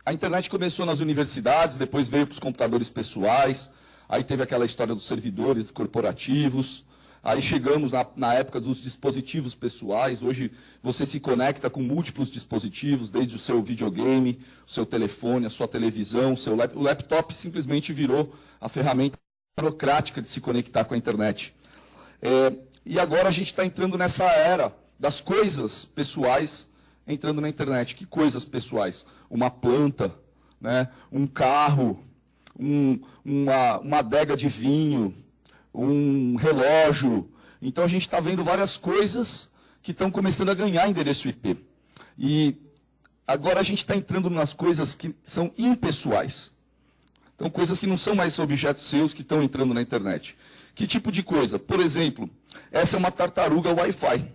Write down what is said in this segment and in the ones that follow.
A internet começou nas universidades, depois veio para os computadores pessoais, aí teve aquela história dos servidores corporativos, aí chegamos na época dos dispositivos pessoais. Hoje você se conecta com múltiplos dispositivos, desde o seu videogame, o seu telefone, a sua televisão, o laptop simplesmente virou a ferramenta burocrática de se conectar com a internet. E agora a gente está entrando nessa era das coisas pessoais entrando na internet. Que coisas pessoais? Uma planta, né? Um carro, uma adega de vinho, um relógio. Então a gente está vendo várias coisas que estão começando a ganhar endereço IP. E agora a gente está entrando nas coisas que são impessoais. Então, coisas que não são mais objetos seus que estão entrando na internet. Que tipo de coisa? Por exemplo, essa é uma tartaruga Wi-Fi.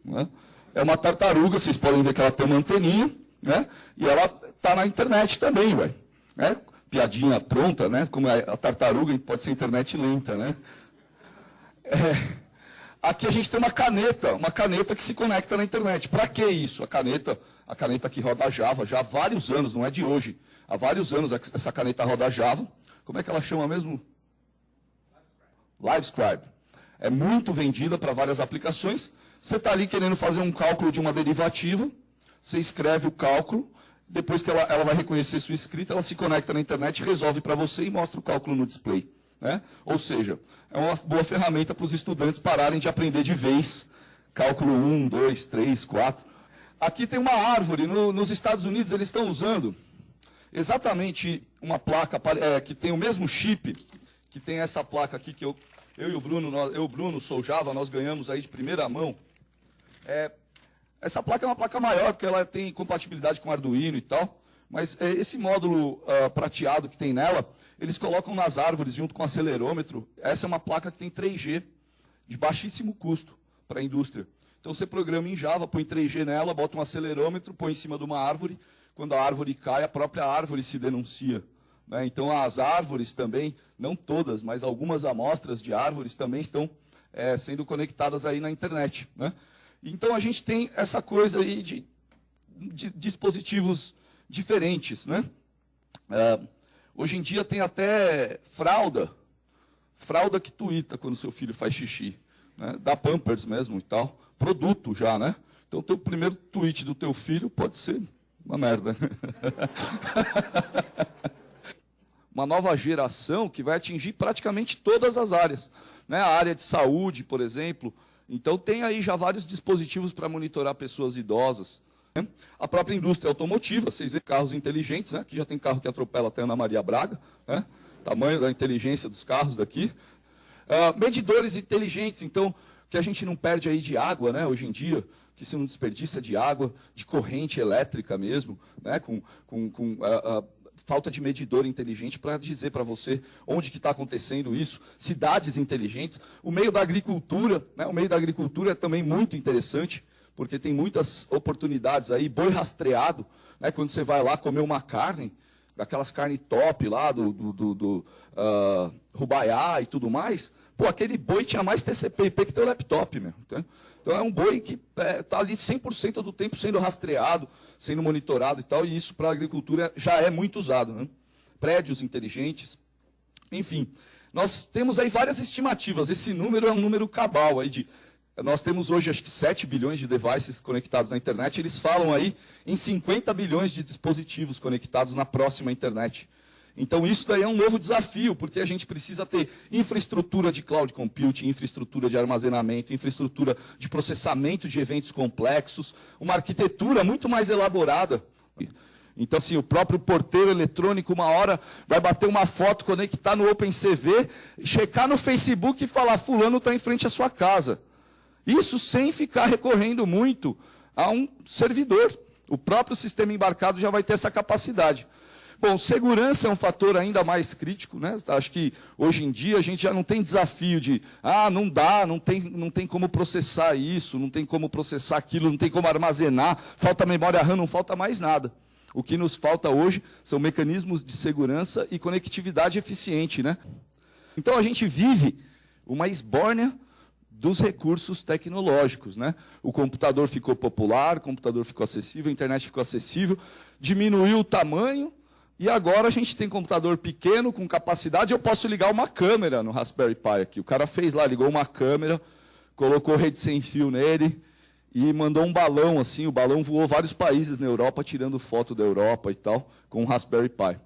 Né? É uma tartaruga, vocês podem ver que ela tem uma anteninha, né? E ela está na internet também, ué. Né? Piadinha pronta, né? Como a tartaruga pode ser internet lenta, né? Aqui a gente tem uma caneta que se conecta na internet. Para que isso? A caneta que roda Java já há vários anos, não é de hoje. Há vários anos essa caneta roda Java. Como é que ela chama mesmo? LiveScribe. É muito vendida para várias aplicações. Você está ali querendo fazer um cálculo de uma derivativa, você escreve o cálculo, depois que ela vai reconhecer sua escrita, ela se conecta na internet, resolve para você e mostra o cálculo no display. Né? Ou seja, é uma boa ferramenta para os estudantes pararem de aprender de vez. Cálculo 1, 2, 3, 4. Aqui tem uma árvore. Nos Estados Unidos eles estão usando exatamente uma placa que tem o mesmo chip, que tem essa placa aqui que eu e o Bruno, sou Java, nós ganhamos aí de primeira mão. Essa placa é uma placa maior, porque ela tem compatibilidade com Arduino e tal, mas esse módulo prateado que tem nela, eles colocam nas árvores junto com o acelerômetro. Essa é uma placa que tem 3G, de baixíssimo custo para a indústria. Então você programa em Java, põe 3G nela, bota um acelerômetro, põe em cima de uma árvore. Quando a árvore cai, a própria árvore se denuncia. Né? Então as árvores também, não todas, mas algumas amostras de árvores também estão sendo conectadas aí na internet. Né? Então a gente tem essa coisa aí de dispositivos diferentes. Né? Hoje em dia tem até fralda que tuita quando seu filho faz xixi. Né? Da Pampers mesmo e tal. Produto já, né? Então o primeiro tweet do teu filho pode ser uma merda. Uma nova geração que vai atingir praticamente todas as áreas. Né? A área de saúde, por exemplo. Então, tem aí já vários dispositivos para monitorar pessoas idosas. Né? A própria indústria automotiva, vocês veem carros inteligentes, né? Aqui já tem carro que atropela até Ana Maria Braga. Né? Tamanho da inteligência dos carros daqui. Medidores inteligentes, então, que a gente não perde aí de água, né? Hoje em dia, que se não desperdiça de água, de corrente elétrica mesmo, né? com falta de medidor inteligente para dizer para você onde que está acontecendo isso, cidades inteligentes. O meio da agricultura, né? O meio da agricultura é também muito interessante, porque tem muitas oportunidades aí, boi rastreado, né? Quando você vai lá comer uma carne, daquelas carnes top lá, do Rubaiá e tudo mais, pô, aquele boi tinha mais TCP/IP que teu laptop, meu. Então é um boi que está ali 100% do tempo sendo rastreado, sendo monitorado e tal, e isso para a agricultura já é muito usado. Né? Prédios inteligentes, enfim. Nós temos aí várias estimativas, esse número é um número cabal. Nós temos hoje acho que 7 bilhões de devices conectados na internet, eles falam aí em 50 bilhões de dispositivos conectados na próxima internet. Então isso daí é um novo desafio, porque a gente precisa ter infraestrutura de cloud computing, infraestrutura de armazenamento, infraestrutura de processamento de eventos complexos, uma arquitetura muito mais elaborada. Então, assim, o próprio porteiro eletrônico, uma hora, vai bater uma foto, conectar no OpenCV, checar no Facebook e falar, fulano está em frente à sua casa. Isso sem ficar recorrendo muito a um servidor. O próprio sistema embarcado já vai ter essa capacidade. Bom, segurança é um fator ainda mais crítico, né? Acho que hoje em dia a gente já não tem desafio de não dá, não tem como processar isso, não tem como processar aquilo, não tem como armazenar, falta memória RAM, não falta mais nada. O que nos falta hoje são mecanismos de segurança e conectividade eficiente, né? Então a gente vive uma esbórnia dos recursos tecnológicos, né? O computador ficou popular, o computador ficou acessível, a internet ficou acessível, diminuiu o tamanho, e agora a gente tem computador pequeno, com capacidade, eu posso ligar uma câmera no Raspberry Pi aqui. O cara fez lá, ligou uma câmera, colocou rede sem fio nele, e mandou um balão, assim, o balão voou vários países na Europa, tirando foto da Europa e tal, com o Raspberry Pi.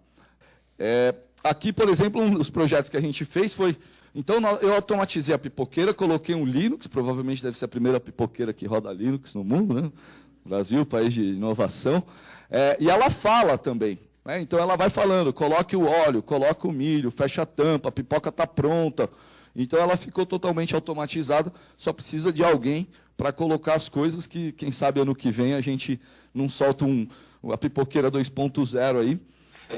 Aqui, por exemplo, um dos projetos que a gente fez foi... Então, eu automatizei a pipoqueira, coloquei um Linux, provavelmente deve ser a primeira pipoqueira que roda Linux no mundo, né? Brasil, país de inovação. E ela fala também, né? Então, ela vai falando, coloque o óleo, coloque o milho, fecha a tampa, a pipoca está pronta. Então, ela ficou totalmente automatizada, só precisa de alguém para colocar as coisas que, quem sabe, ano que vem a gente não solta a pipoqueira 2.0 aí.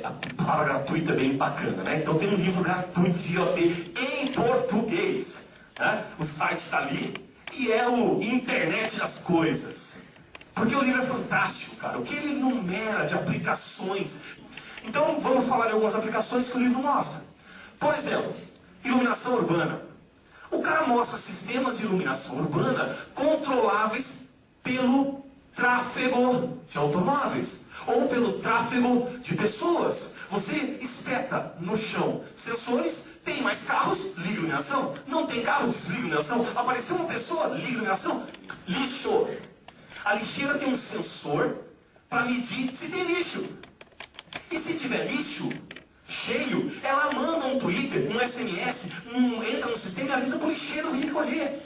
A palavra gratuita é bem bacana, né? Então tem um livro gratuito de IoT em português, né? O site está ali e é o Internet das Coisas. Porque o livro é fantástico, cara. O que ele enumera de aplicações. Então vamos falar de algumas aplicações que o livro mostra. Por exemplo, iluminação urbana. O cara mostra sistemas de iluminação urbana controláveis pelo tráfego de automóveis ou pelo tráfego de pessoas. Você espeta no chão sensores, tem mais carros, liga a iluminação. Não tem carros, desliga a iluminação. Apareceu uma pessoa, liga a iluminação. Lixo. A lixeira tem um sensor para medir se tem lixo. E se tiver lixo cheio, ela manda um Twitter, um SMS, entra no sistema e avisa para o lixeiro vir recolher.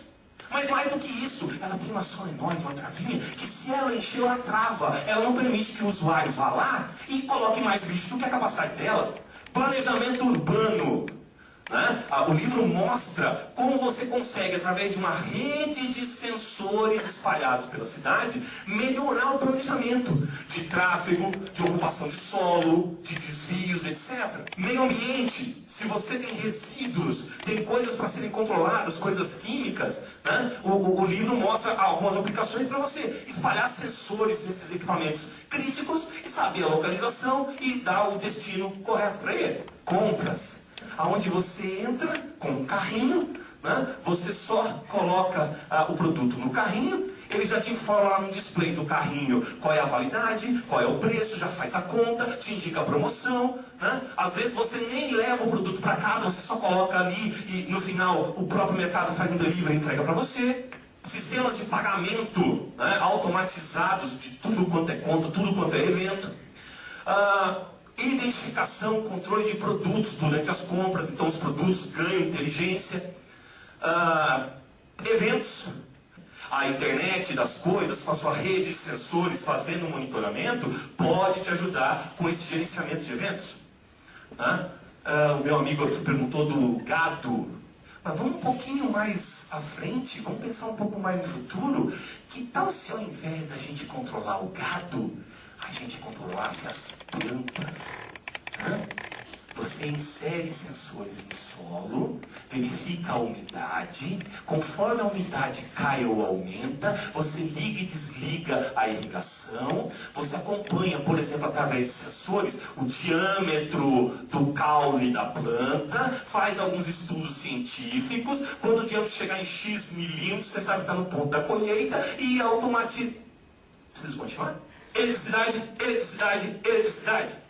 Mas mais do que isso, ela tem uma solenoide, uma travinha, que se ela encher, ela trava. Ela não permite que o usuário vá lá e coloque mais lixo do que a capacidade dela. Planejamento urbano. Né? O livro mostra como você consegue, através de uma rede de sensores espalhados pela cidade, melhorar o planejamento de tráfego, de ocupação de solo, de desvios, etc. Meio ambiente, se você tem resíduos, tem coisas para serem controladas, coisas químicas, né? O livro mostra algumas aplicações para você espalhar sensores nesses equipamentos críticos e saber a localização e dar o destino correto para ele. Compras. Aonde você entra com um carrinho, né? Você só coloca o produto no carrinho, ele já te informa lá no display do carrinho qual é a validade, qual é o preço, já faz a conta, te indica a promoção, né? Às vezes você nem leva o produto para casa, você só coloca ali e no final o próprio mercado faz um delivery e entrega para você. Sistemas de pagamento, né? Automatizados de tudo quanto é conta, tudo quanto é evento. Identificação, controle de produtos durante as compras, então os produtos ganham inteligência. Eventos, a internet das coisas, com a sua rede de sensores fazendo um monitoramento, pode te ajudar com esse gerenciamento de eventos. O meu amigo aqui perguntou do gado, mas vamos um pouquinho mais à frente, vamos pensar um pouco mais no futuro. Que tal se ao invés da gente controlar o gado, a gente controlasse as plantas? Você insere sensores no solo, verifica a umidade, conforme a umidade cai ou aumenta, você liga e desliga a irrigação, você acompanha, por exemplo, através de sensores, o diâmetro do caule da planta, faz alguns estudos científicos, quando o diâmetro chegar em X milímetros, você sabe que está no ponto da colheita e automatiza. Preciso continuar? Eletricidade, eletricidade, eletricidade.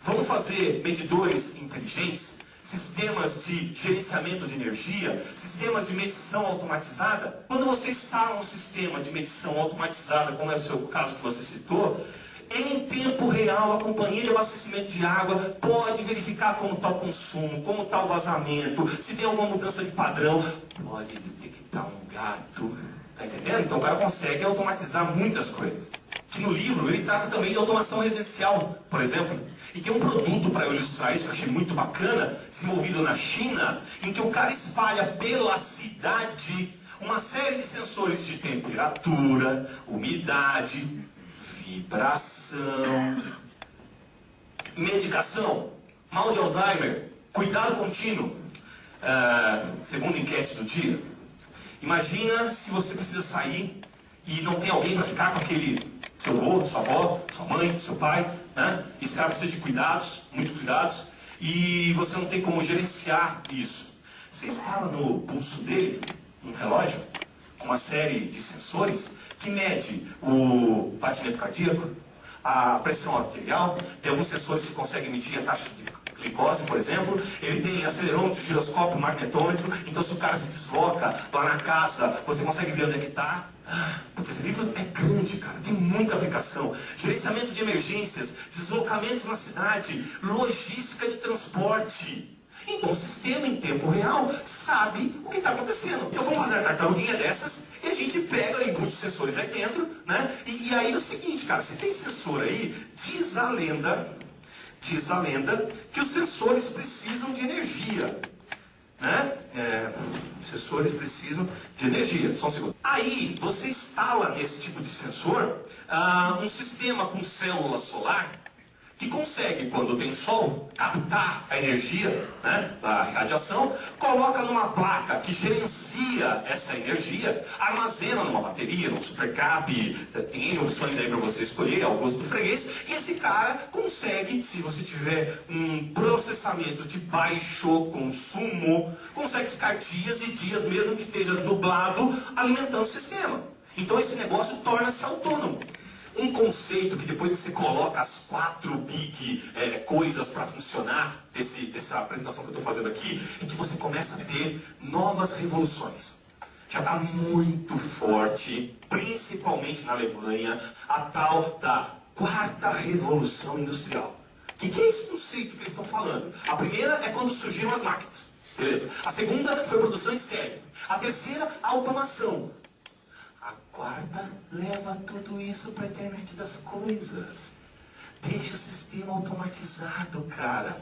Vamos fazer medidores inteligentes, sistemas de gerenciamento de energia, sistemas de medição automatizada. Quando você instala um sistema de medição automatizada, como é o seu caso que você citou, em tempo real a companhia de abastecimento de água pode verificar como está o consumo, como está o vazamento, se tem alguma mudança de padrão, pode detectar um gato. Tá entendendo? Então o cara consegue automatizar muitas coisas. Que no livro ele trata também de automação residencial, por exemplo. E tem um produto para eu ilustrar isso que eu achei muito bacana, desenvolvido na China, em que o cara espalha pela cidade uma série de sensores de temperatura, umidade, vibração, medicação, mal de Alzheimer, cuidado contínuo. Segunda enquete do dia. Imagina se você precisa sair e não tem alguém para ficar com aquele seu avô, sua avó, sua mãe, seu pai, né? Esse cara precisa de cuidados, muitos cuidados, e você não tem como gerenciar isso. Você instala no pulso dele um relógio com uma série de sensores que mede o batimento cardíaco, a pressão arterial, tem alguns sensores que conseguem medir a taxa de glicose, por exemplo, ele tem acelerômetro, giroscópio, magnetômetro, então se o cara se desloca lá na casa, você consegue ver onde é que está. Puta, esse livro é grande, cara, tem muita aplicação. Gerenciamento de emergências, deslocamentos na cidade, logística de transporte. Então o sistema em tempo real sabe o que está acontecendo. Então vamos fazer a tartaruguinha dessas e a gente pega, embute os sensores aí dentro, né? E aí é o seguinte, cara, se tem sensor aí, diz a lenda que os sensores precisam de energia, né? Sensores precisam de energia. Só um segundo. Aí você instala nesse tipo de sensor um sistema com célula solar que consegue, quando tem sol, captar a energia, né, da radiação, coloca numa placa que gerencia essa energia, armazena numa bateria, num supercap, tem opções aí para você escolher, ao gosto do freguês, e esse cara consegue, se você tiver um processamento de baixo consumo, consegue ficar dias e dias, mesmo que esteja nublado, alimentando o sistema. Então esse negócio torna-se autônomo. Um conceito que depois que você coloca as 4 big coisas para funcionar dessa apresentação que eu estou fazendo aqui, é que você começa a ter novas revoluções. Já está muito forte, principalmente na Alemanha, a tal da 4ª Revolução Industrial. O que é esse conceito que eles estão falando? A primeira é quando surgiram as máquinas, beleza? A segunda foi produção em série. A terceira, a automação. A 4ª leva tudo isso para a internet das coisas. Deixa o sistema automatizado, cara.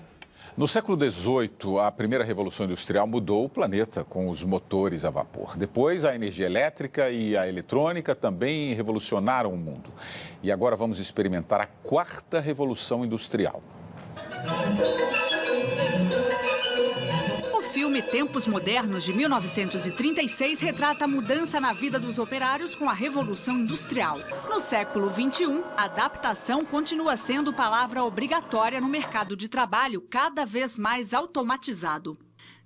No século XVIII, a primeira revolução industrial mudou o planeta com os motores a vapor. Depois, a energia elétrica e a eletrônica também revolucionaram o mundo. E agora vamos experimentar a 4ª revolução industrial. O filme Tempos Modernos, de 1936, retrata a mudança na vida dos operários com a Revolução Industrial. No século XXI, a adaptação continua sendo palavra obrigatória no mercado de trabalho cada vez mais automatizado.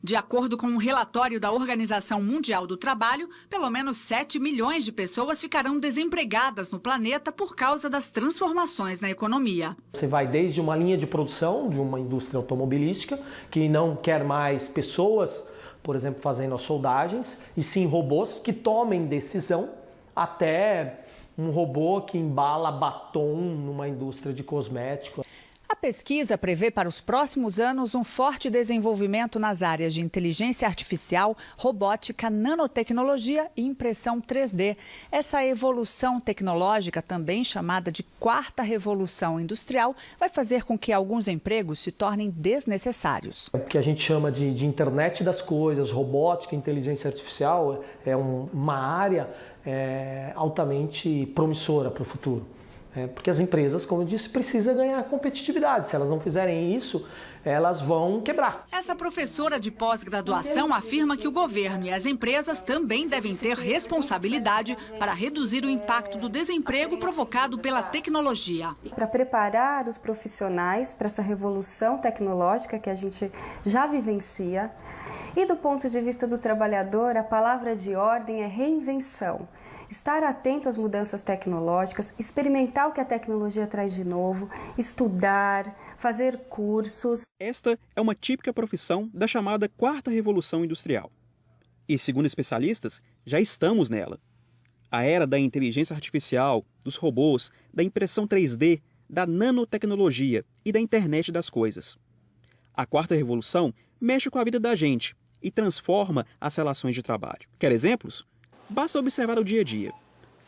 De acordo com um relatório da Organização Mundial do Trabalho, pelo menos 7 milhões de pessoas ficarão desempregadas no planeta por causa das transformações na economia. Você vai desde uma linha de produção de uma indústria automobilística, que não quer mais pessoas, por exemplo, fazendo as soldagens, e sim robôs que tomem decisão, até um robô que embala batom numa indústria de cosméticos. A pesquisa prevê para os próximos anos um forte desenvolvimento nas áreas de inteligência artificial, robótica, nanotecnologia e impressão 3D. Essa evolução tecnológica, também chamada de 4ª Revolução Industrial, vai fazer com que alguns empregos se tornem desnecessários. O que a gente chama de internet das coisas, robótica, inteligência artificial, é uma área altamente promissora para o futuro. Porque as empresas, como eu disse, precisam ganhar competitividade. Se elas não fizerem isso, elas vão quebrar. Essa professora de pós-graduação afirma que o governo e as empresas também devem ter responsabilidade para reduzir o impacto do desemprego provocado pela tecnologia. Para preparar os profissionais para essa revolução tecnológica que a gente já vivencia. E do ponto de vista do trabalhador, a palavra de ordem é reinvenção. Estar atento às mudanças tecnológicas, experimentar o que a tecnologia traz de novo, estudar, fazer cursos. Esta é uma típica profissão da chamada 4ª Revolução Industrial. E, segundo especialistas, já estamos nela. A era da inteligência artificial, dos robôs, da impressão 3D, da nanotecnologia e da internet das coisas. A 4ª Revolução mexe com a vida da gente e transforma as relações de trabalho. Quer exemplos? Basta observar o dia a dia.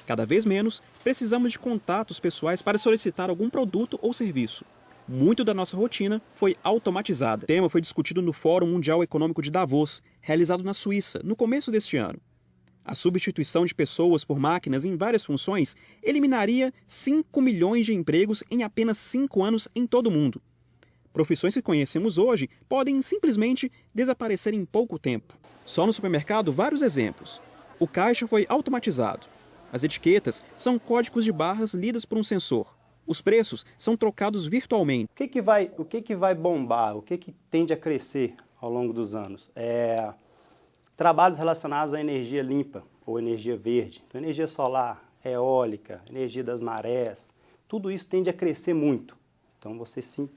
Cada vez menos precisamos de contatos pessoais para solicitar algum produto ou serviço. Muito da nossa rotina foi automatizada. O tema foi discutido no Fórum Mundial Econômico de Davos, realizado na Suíça, no começo deste ano. A substituição de pessoas por máquinas em várias funções eliminaria 5 milhões de empregos em apenas 5 anos em todo o mundo. Profissões que conhecemos hoje podem simplesmente desaparecer em pouco tempo. Só no supermercado, vários exemplos. O caixa foi automatizado. As etiquetas são códigos de barras lidas por um sensor. Os preços são trocados virtualmente. O que vai bombar? O que tende a crescer ao longo dos anos? Trabalhos relacionados à energia limpa ou energia verde, então energia solar, eólica, energia das marés, tudo isso tende a crescer muito. Então você sim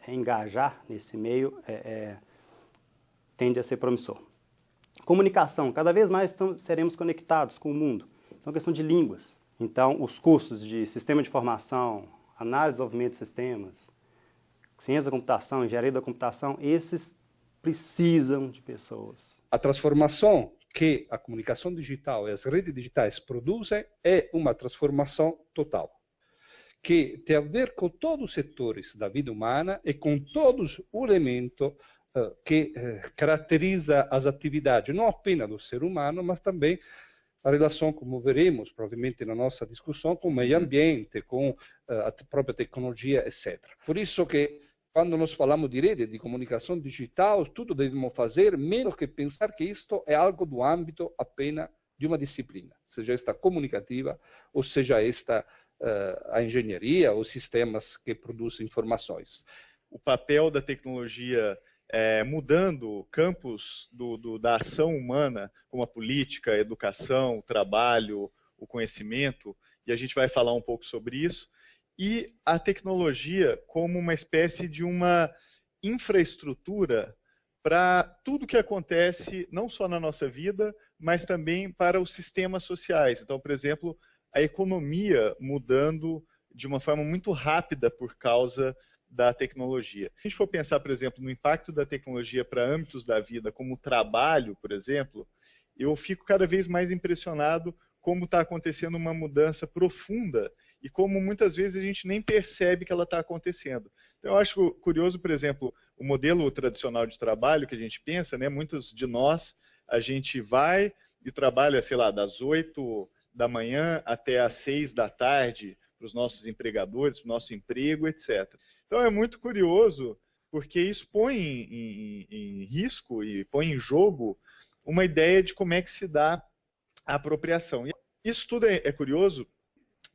engajar nesse meio tende a ser promissor. Comunicação, cada vez mais seremos conectados com o mundo. Então questão de línguas. Então os cursos de sistema de informação, análise e desenvolvimento de sistemas, ciência da computação, engenharia da computação, esses precisam de pessoas. A transformação que a comunicação digital e as redes digitais produzem é uma transformação total, que tem a ver com todos os setores da vida humana e com todos os elementos que caracteriza as atividades, não apenas do ser humano, mas também a relação, como veremos, provavelmente na nossa discussão, com o meio ambiente, com a própria tecnologia, etc. Por isso que, quando nós falamos de rede de comunicação digital, tudo devemos fazer, menos que pensar que isto é algo do âmbito apenas de uma disciplina, seja esta comunicativa, ou seja esta a engenharia, os sistemas que produzem informações. O papel da tecnologia mudando campos da ação humana, como a política, a educação, o trabalho, o conhecimento, e a gente vai falar um pouco sobre isso, e a tecnologia como uma espécie de uma infraestrutura para tudo que acontece, não só na nossa vida, mas também para os sistemas sociais. Então, por exemplo, a economia mudando de uma forma muito rápida por causa da tecnologia. Se a gente for pensar, por exemplo, no impacto da tecnologia para âmbitos da vida, como o trabalho, por exemplo, eu fico cada vez mais impressionado como está acontecendo uma mudança profunda e como muitas vezes a gente nem percebe que ela está acontecendo. Então, eu acho curioso, por exemplo, o modelo tradicional de trabalho que a gente pensa, né? Muitos de nós, a gente vai e trabalha, sei lá, das 8 da manhã até às 6 da tarde para os nossos empregadores, para o nosso emprego, etc. Então, é muito curioso, porque isso põe em risco e põe em jogo uma ideia de como é que se dá a apropriação. E isso tudo é curioso,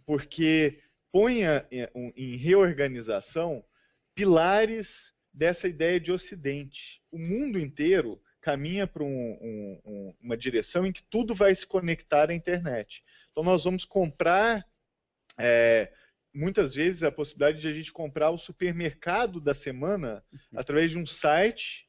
porque põe em reorganização pilares dessa ideia de Ocidente. O mundo inteiro caminha para uma direção em que tudo vai se conectar à internet. Então nós vamos comprar, muitas vezes, a possibilidade de a gente comprar o supermercado da semana através de um site,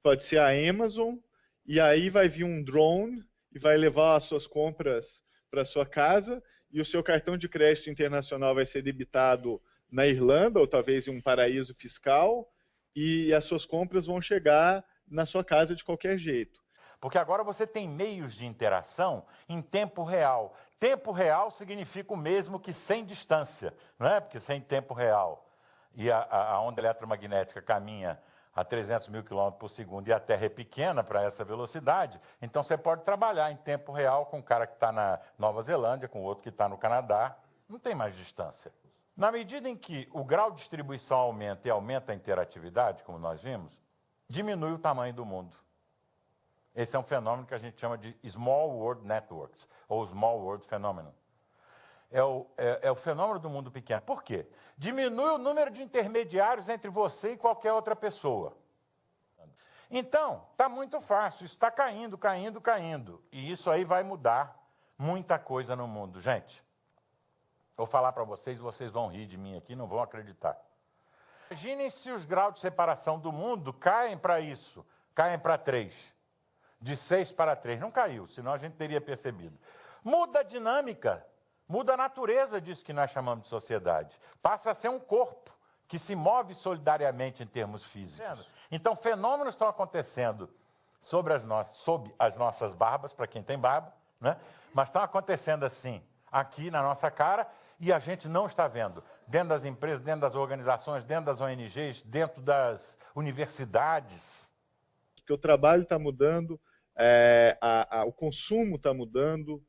pode ser a Amazon, e aí vai vir um drone e vai levar as suas compras para a sua casa, e o seu cartão de crédito internacional vai ser debitado na Irlanda, ou talvez em um paraíso fiscal, e as suas compras vão chegar na sua casa de qualquer jeito. Porque agora você tem meios de interação em tempo real. Tempo real significa o mesmo que sem distância, não é? Porque sem tempo real. E a onda eletromagnética caminha a 300 mil km por segundo e a Terra é pequena para essa velocidade, então você pode trabalhar em tempo real com um cara que está na Nova Zelândia, com outro que está no Canadá, não tem mais distância. Na medida em que o grau de distribuição aumenta e aumenta a interatividade, como nós vimos, diminui o tamanho do mundo. Esse é um fenômeno que a gente chama de Small World Networks, ou Small World Phenomenon. É o fenômeno do mundo pequeno. Por quê? Diminui o número de intermediários entre você e qualquer outra pessoa. Então, está muito fácil, isso está caindo, caindo, caindo. E isso aí vai mudar muita coisa no mundo. Gente, vou falar para vocês, vocês vão rir de mim aqui, não vão acreditar. Imaginem se os graus de separação do mundo caem para isso, caem para 3. De 6 para 3. Não caiu, senão a gente teria percebido. Muda a dinâmica. Muda a natureza disso que nós chamamos de sociedade. Passa a ser um corpo que se move solidariamente em termos físicos. Então, fenômenos estão acontecendo sob as nossas barbas, para quem tem barba, né? Mas estão acontecendo assim, aqui na nossa cara, e a gente não está vendo. Dentro das empresas, dentro das organizações, dentro das ONGs, dentro das universidades. Porque o trabalho está mudando, o consumo está mudando,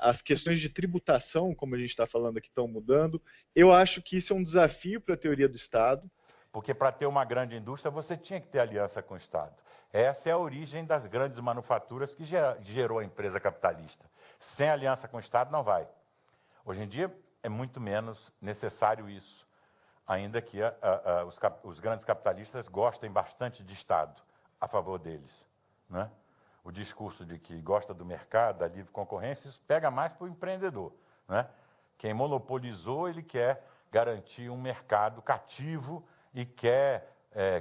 as questões de tributação, como a gente está falando aqui, estão mudando. Eu acho que isso é um desafio para a teoria do Estado. Porque para ter uma grande indústria, você tinha que ter aliança com o Estado. Essa é a origem das grandes manufaturas que gerou a empresa capitalista. Sem aliança com o Estado, não vai. Hoje em dia, é muito menos necessário isso, ainda que os grandes capitalistas gostem bastante de Estado a favor deles, né? o discurso de que gosta do mercado, da livre concorrência, isso pega mais para o empreendedor, né? Quem monopolizou, ele quer garantir um mercado cativo e quer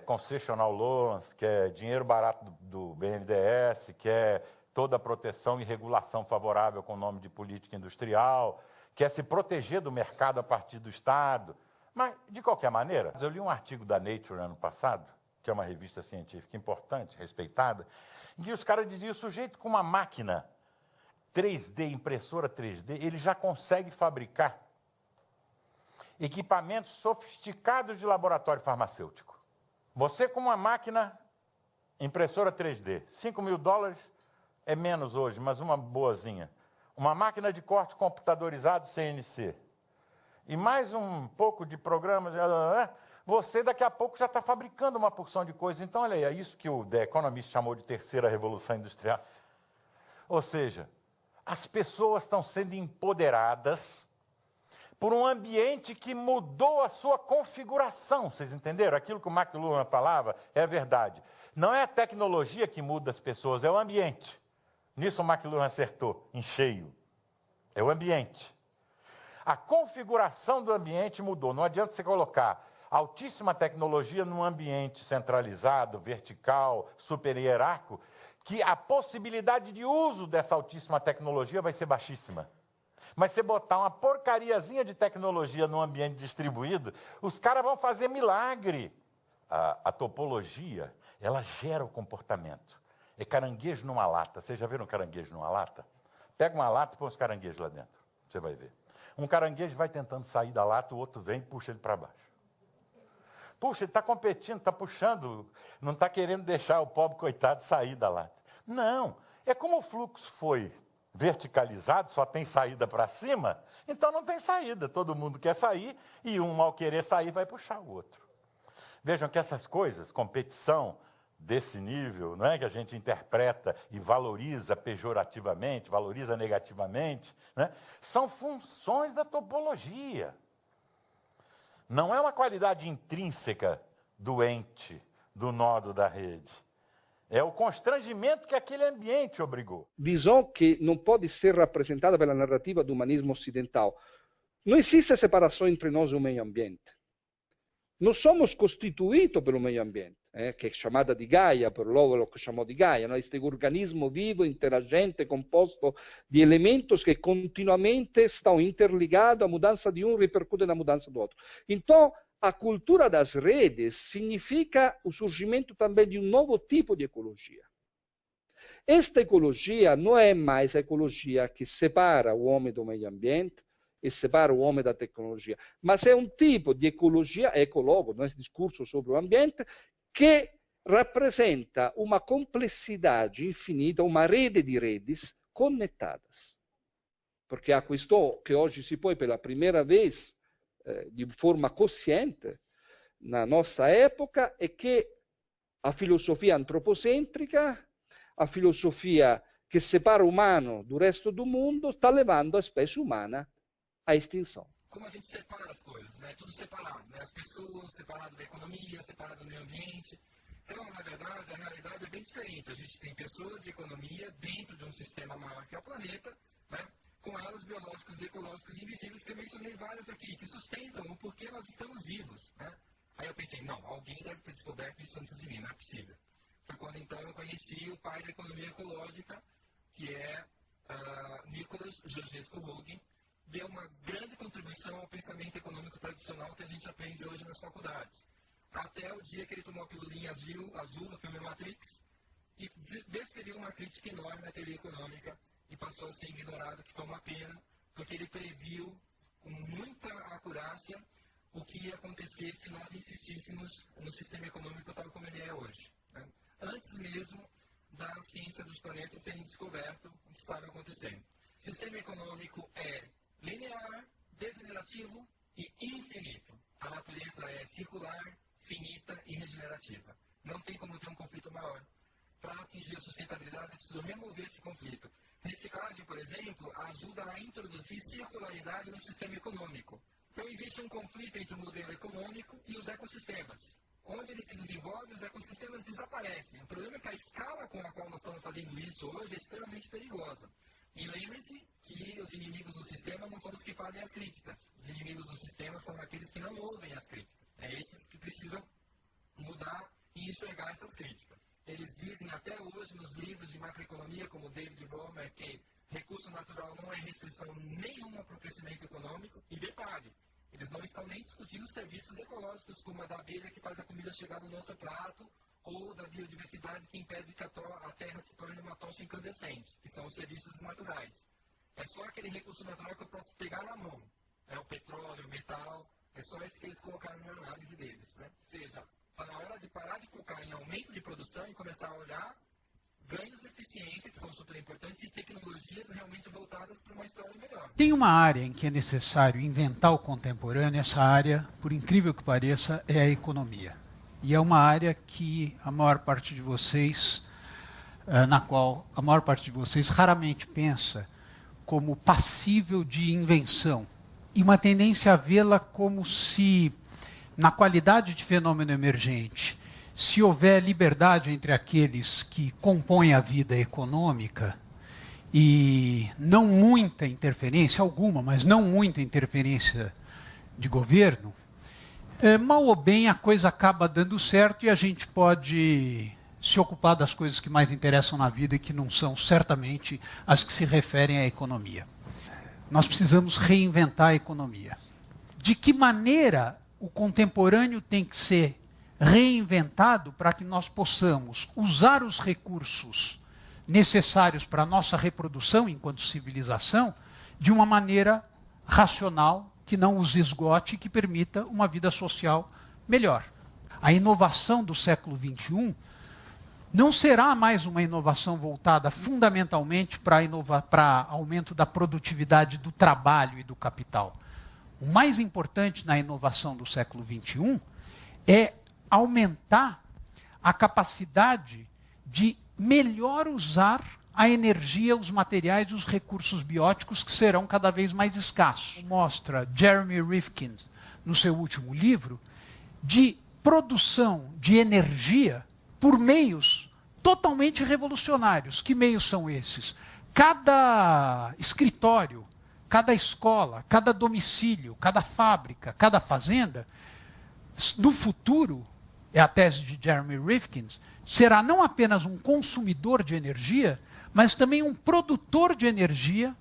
concessional loans, quer dinheiro barato do BNDES, quer toda a proteção e regulação favorável com o nome de política industrial, quer se proteger do mercado a partir do Estado. Mas, de qualquer maneira, eu li um artigo da Nature ano passado, que é uma revista científica importante, respeitada, em que os caras diziam, o sujeito com uma máquina 3D, impressora 3D, ele já consegue fabricar equipamentos sofisticados de laboratório farmacêutico. Você com uma máquina impressora 3D, $5.000 é menos hoje, mas uma boazinha. Uma máquina de corte computadorizado CNC. E mais um pouco de programas, você daqui a pouco já está fabricando uma porção de coisas. Então, olha aí, é isso que o The Economist chamou de terceira revolução industrial. Ou seja, as pessoas estão sendo empoderadas por um ambiente que mudou a sua configuração. Vocês entenderam? Aquilo que o McLuhan falava é verdade. Não é a tecnologia que muda as pessoas, é o ambiente. Nisso o McLuhan acertou, em cheio. É o ambiente. A configuração do ambiente mudou. Não adianta você colocar altíssima tecnologia num ambiente centralizado, vertical, super hierárquico, que a possibilidade de uso dessa altíssima tecnologia vai ser baixíssima. Mas se botar uma porcariazinha de tecnologia num ambiente distribuído, os caras vão fazer milagre. A topologia, ela gera o comportamento. É caranguejo numa lata. Vocês já viram um caranguejo numa lata? Pega uma lata e põe os caranguejos lá dentro. Você vai ver. Um caranguejo vai tentando sair da lata, o outro vem e puxa ele para baixo. Puxa, ele está competindo, está puxando, não está querendo deixar o pobre coitado sair da lata. Não, é como o fluxo foi verticalizado, só tem saída para cima, então não tem saída. Todo mundo quer sair e um, ao querer sair, vai puxar o outro. Vejam que essas coisas, competição desse nível, não é, que a gente interpreta e valoriza pejorativamente, valoriza negativamente, né, são funções da topologia. Não é uma qualidade intrínseca do ente, do nodo da rede. É o constrangimento que aquele ambiente obrigou. Visão que não pode ser rappresentada pela narrativa do humanismo ocidental. Não existe separação entre nós e o meio ambiente. Nós somos constituídos pelo meio ambiente, que é chamada de Gaia, por Lovelock chamou de Gaia, este organismo vivo, interagente, composto de elementos que continuamente estão interligados, a mudança de um repercute na mudança do outro. Então, a cultura das redes significa o surgimento também de um novo tipo de ecologia. Esta ecologia não é mais a ecologia que separa o homem do meio ambiente e separa o homem da tecnologia, mas é um tipo de ecologia, ecologo, nesse discurso sobre o ambiente, que rappresenta uma complexidade infinita, uma rede de redes conectadas. Porque a questão que hoje si põe pela primeira vez de forma consciente na nossa época é que a filosofia antropocêntrica, a filosofia que separa o humano do resto do mundo, está levando a espécie humana à extinção. Como a gente separa as coisas, né? Tudo separado, né? As pessoas separadas da economia, separadas do meio ambiente. Então, na verdade, a realidade é bem diferente. A gente tem pessoas e economia dentro de um sistema maior que é o planeta, né? Com elos biológicos e ecológicos invisíveis, que eu mencionei vários aqui, que sustentam o porquê nós estamos vivos, né? Aí eu pensei, não, alguém deve ter descoberto isso antes de mim, não é possível. Foi quando então eu conheci o pai da economia ecológica, que é Nicholas Georgescu-Roegen, deu uma grande contribuição ao pensamento econômico tradicional que a gente aprende hoje nas faculdades. Até o dia que ele tomou a pilulinha azul no filme Matrix e desferiu uma crítica enorme na teoria econômica e passou a ser ignorado, que foi uma pena, porque ele previu com muita acurácia o que ia acontecer se nós insistíssemos no sistema econômico tal como ele é hoje, né? Antes mesmo da ciência dos planetas terem descoberto o que estava acontecendo. O sistema econômico é linear, degenerativo e infinito. A natureza é circular, finita e regenerativa. Não tem como ter um conflito maior. Para atingir a sustentabilidade, é preciso remover esse conflito. Reciclagem, por exemplo, ajuda a introduzir circularidade no sistema econômico. Então, existe um conflito entre o modelo econômico e os ecossistemas. onde ele se desenvolve, os ecossistemas desaparecem. O problema é que a escala com a qual nós estamos fazendo isso hoje é extremamente perigosa. E lembre-se que os inimigos do sistema não são os que fazem as críticas. Os inimigos do sistema são aqueles que não ouvem as críticas. É esses que precisam mudar e enxergar essas críticas. Eles dizem até hoje nos livros de macroeconomia, como David Romer, que recurso natural não é restrição nenhuma para o crescimento econômico. E repare, eles não estão nem discutindo serviços ecológicos, como a da abelha que faz a comida chegar no nosso prato, ou da biodiversidade que impede que a terra se torne uma tocha incandescente, que são os serviços naturais. É só aquele recurso natural que eu posso pegar na mão. É o petróleo, o metal, é só esse que eles colocaram na análise deles. Né? Ou seja, está na hora de parar de focar em aumento de produção e começar a olhar ganhos de eficiência, que são super importantes, e tecnologias realmente voltadas para uma história melhor. Tem uma área em que é necessário inventar o contemporâneo, essa área, por incrível que pareça, é a economia. E é uma área que a maior parte de vocês, na qual a maior parte de vocês raramente pensa como passível de invenção. E uma tendência a vê-la como se, na qualidade de fenômeno emergente, se houver liberdade entre aqueles que compõem a vida econômica e não muita interferência, alguma, mas não muita interferência de governo, mal ou bem a coisa acaba dando certo e a gente pode se ocupar das coisas que mais interessam na vida e que não são certamente as que se referem à economia. Nós precisamos reinventar a economia. De que maneira o contemporâneo tem que ser reinventado para que nós possamos usar os recursos necessários para a nossa reprodução enquanto civilização de uma maneira racional, que não os esgote e que permita uma vida social melhor. A inovação do século XXI não será mais uma inovação voltada fundamentalmente para aumento da produtividade do trabalho e do capital. O mais importante na inovação do século XXI é aumentar a capacidade de melhor usar a energia, os materiais e os recursos bióticos que serão cada vez mais escassos. Mostra Jeremy Rifkin, no seu último livro, de produção de energia por meios totalmente revolucionários. Que meios são esses? Cada escritório, cada escola, cada domicílio, cada fábrica, cada fazenda, no futuro, é a tese de Jeremy Rifkin, será não apenas um consumidor de energia, mas também um produtor de energia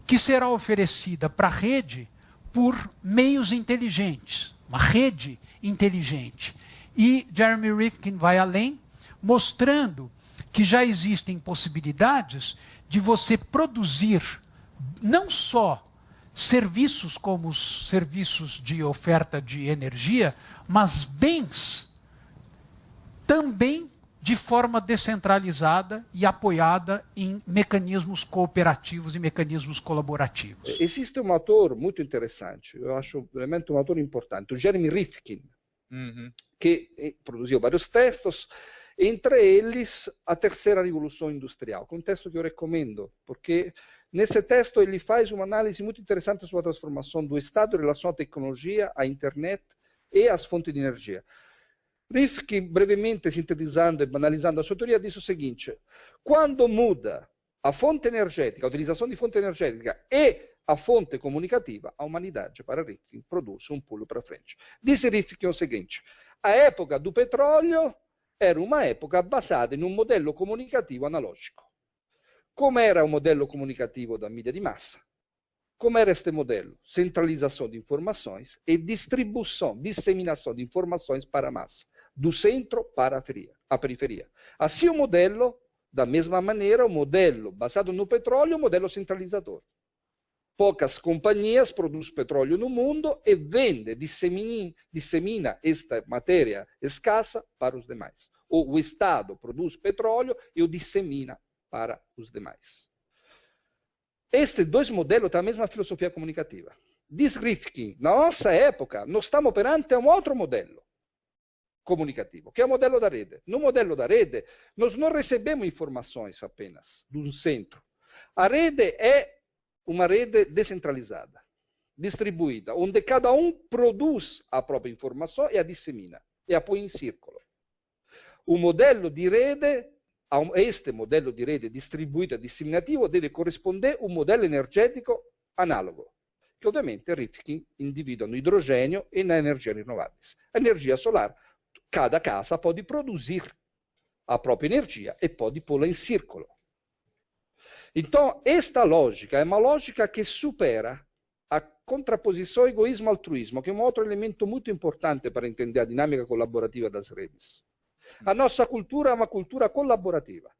que será oferecida para a rede por meios inteligentes, uma rede inteligente. E Jeremy Rifkin vai além, mostrando que já existem possibilidades de você produzir não só serviços como os serviços de oferta de energia, mas bens também de forma descentralizada e apoiada em mecanismos cooperativos e mecanismos colaborativos. Existe um autor muito interessante, eu acho realmente um autor importante, o Jeremy Rifkin, que produziu vários textos, entre eles A Terceira Revolução Industrial, que é um texto que eu recomendo, porque nesse texto ele faz uma análise muito interessante sobre a transformação do Estado em relação à tecnologia, à internet e às fontes de energia. Rifkin, brevemente sintetizando e banalizando a sua teoria, diz o seguinte: quando muda a fonte energética, a utilizzação de fonte energética e a fonte comunicativa, a humanidade, para Rifkin, produz um pulo para frente. Diz Rifkin o seguinte: a época do petróleo era uma época basada in un modello comunicativo analogico. Com'era un modello comunicativo da mídia de massa? Como era este modelo? Centralização de informações e distribuição, disseminação de informações para a massa, do centro para a periferia. Assim o modelo, da mesma maneira, o modelo basado no petróleo é um modelo centralizador. Poucas companhias produzem petróleo no mundo e vende, dissemina esta matéria escassa para os demais. Ou o Estado produz petróleo e o dissemina para os demais. Estes dois modelos têm a mesma filosofia comunicativa. Diz Rifkin, na nossa época, nós estamos perante um outro modelo comunicativo, que é o modelo da rede. No modelo da rede, nós não recebemos informações apenas de um centro. A rede é uma rede descentralizada, distribuída, onde cada um produz a própria informação e a dissemina. e a põe em círculo. O modello di rete, a este modello di rete distribuito e disseminativo deve corrispondere un modello energetico analogo, che ovviamente Rifkin individua no idrogênio e na energia renováveis. A energia solar, cada casa pode produzir a própria energia e pode pô-la em círculo. Então, esta lógica é uma lógica que supera a contraposição egoísmo-altruísmo, que é um outro elemento muito importante para entender a dinâmica colaborativa das redes. A nossa cultura é uma cultura colaborativa.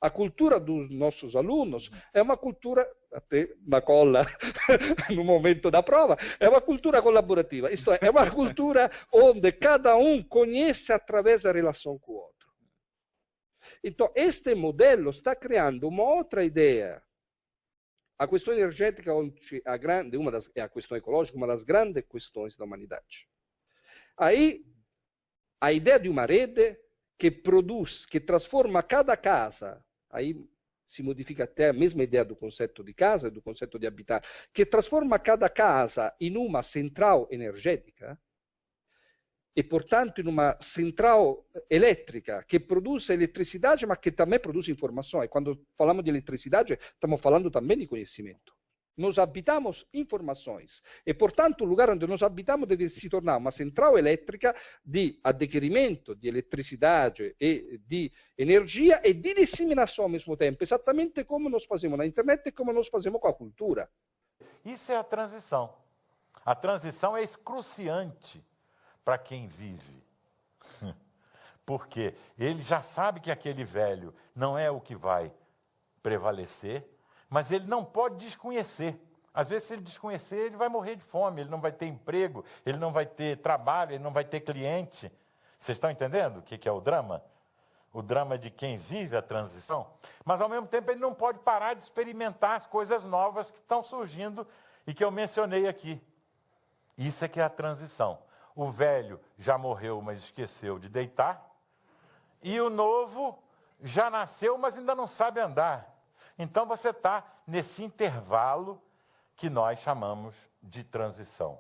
A cultura dos nossos alunos é uma cultura, até na cola, no momento da prova, é uma cultura colaborativa. Isto é uma cultura onde cada um conhece através da relação com o outro. Então, este modelo está criando uma outra ideia. A questão energética é a questão ecológica, uma das grandes questões da humanidade. Aí, a ideia de uma rede que produz, que transforma cada casa, aí se modifica até a mesma ideia do conceito de casa, do conceito de habitar, que transforma cada casa em uma central energética, e, portanto, in una central elétrica che produce elettricidade, ma che também produz informação. E quando falamos de eletricidade, estamos falando também de conhecimento. Nós habitamos informações. E, portanto, o lugar onde nós habitamos deve se tornar uma central elétrica de adquirimento de eletricidade e de energia e de disseminação ao mesmo tempo, exatamente como nós fazemos na internet e como nós fazemos com a cultura. Isso é a transição. A transição é excruciante para quem vive. Porque ele já sabe que aquele velho não é o que vai prevalecer, mas ele não pode desconhecer. Às vezes, se ele desconhecer, ele vai morrer de fome, ele não vai ter emprego, ele não vai ter trabalho, ele não vai ter cliente. Vocês estão entendendo o que é o drama? O drama de quem vive a transição. Mas, ao mesmo tempo, ele não pode parar de experimentar as coisas novas que estão surgindo e que eu mencionei aqui. Isso é que é a transição. O velho já morreu, mas esqueceu de deitar. E o novo já nasceu, mas ainda não sabe andar. Então você está nesse intervalo que nós chamamos de transição.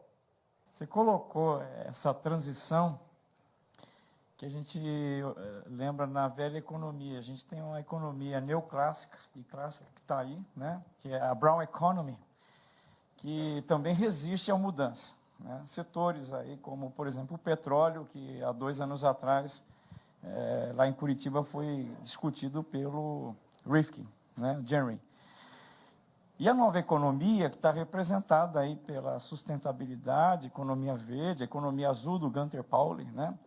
Você colocou essa transição que a gente lembra na velha economia. A gente tem uma economia neoclássica e clássica que está aí, né? Que é a Brown Economy, que também resiste à mudança. Né? Setores aí como, por exemplo, o petróleo, que há 2 anos atrás, lá em Curitiba, foi discutido pelo Rifkin, né? Jerry. E a nova economia, que está representada aí pela sustentabilidade, economia verde, economia azul do Gunter Pauli, né?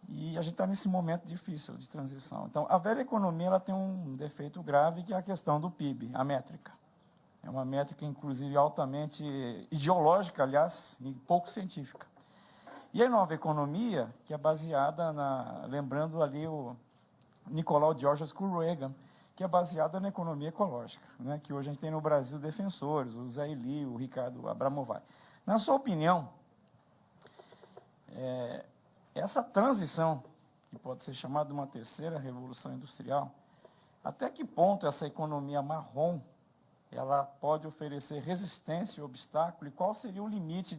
E a gente está nesse momento difícil de transição. Então, a velha economia ela tem um defeito grave, que é a questão do PIB, a métrica. É uma métrica, inclusive, altamente ideológica, aliás, e pouco científica. E a nova economia, que é baseada lembrando ali o Nicolau Georges Kuroegan, que é baseada na economia ecológica, né? Que hoje a gente tem no Brasil defensores, o Zé Eli, o Ricardo Abramovay. Na sua opinião, essa transição, que pode ser chamada de uma terceira revolução industrial, até que ponto essa economia marrom ela pode oferecer resistência e obstáculo, e qual seria o limite